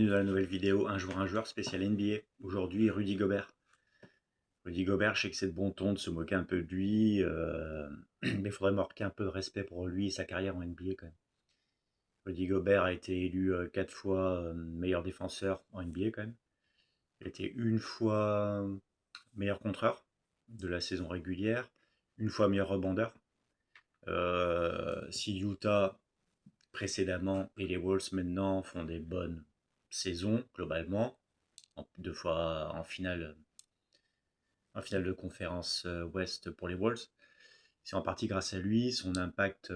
Bienvenue dans la nouvelle vidéo un joueur spécial NBA. Aujourd'hui, Rudy Gobert. Rudy Gobert, je sais que c'est de bon ton de se moquer un peu de lui, mais il faudrait marquer un peu de respect pour lui et sa carrière en NBA quand même. Rudy Gobert a été élu 4 fois meilleur défenseur en NBA quand même. Il a été une fois meilleur contreur de la saison régulière, une fois meilleur rebondeur. Si Utah précédemment et les Wolves maintenant font des bonnes saisons globalement, deux fois en finale de conférence Ouest pour les Wolves. C'est en partie grâce à lui, son impact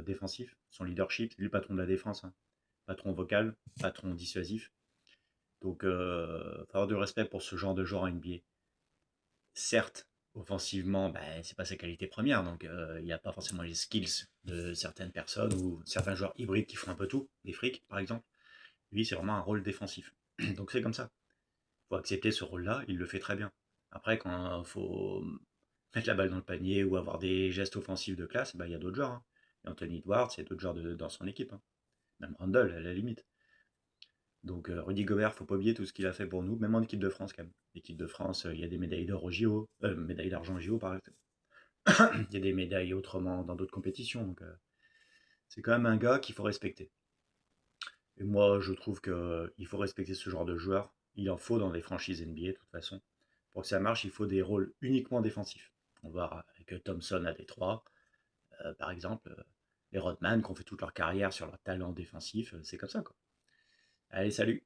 défensif, son leadership. C'est lui le patron de la défense, hein. Patron vocal, patron dissuasif. Donc, faut avoir du respect pour ce genre de joueur en NBA. Certes, offensivement, c'est pas sa qualité première, donc il n'a pas forcément les skills de certaines personnes ou certains joueurs hybrides qui font un peu tout, des frics par exemple. Lui, c'est vraiment un rôle défensif. Donc c'est comme ça. Il faut accepter ce rôle-là, il le fait très bien. Après, quand il faut mettre la balle dans le panier ou avoir des gestes offensifs de classe, il y a d'autres joueurs, hein. Il y a Anthony Edwards, il y a d'autres joueurs dans son équipe, hein. Même Randle, à la limite. Donc Rudy Gobert, faut pas oublier tout ce qu'il a fait pour nous, même en équipe de France quand même. L'équipe de France, il y a des médailles d'or au JO, médailles d'argent au JO par exemple. Il y a des médailles autrement dans d'autres compétitions. Donc c'est quand même un gars qu'il faut respecter. Et moi, je trouve qu'il faut respecter ce genre de joueur. Il en faut dans les franchises NBA, de toute façon. Pour que ça marche, il faut des rôles uniquement défensifs. On va avec Thompson à Détroit, par exemple, les Rodman qui ont fait toute leur carrière sur leur talent défensif. C'est comme ça, quoi. Allez, salut!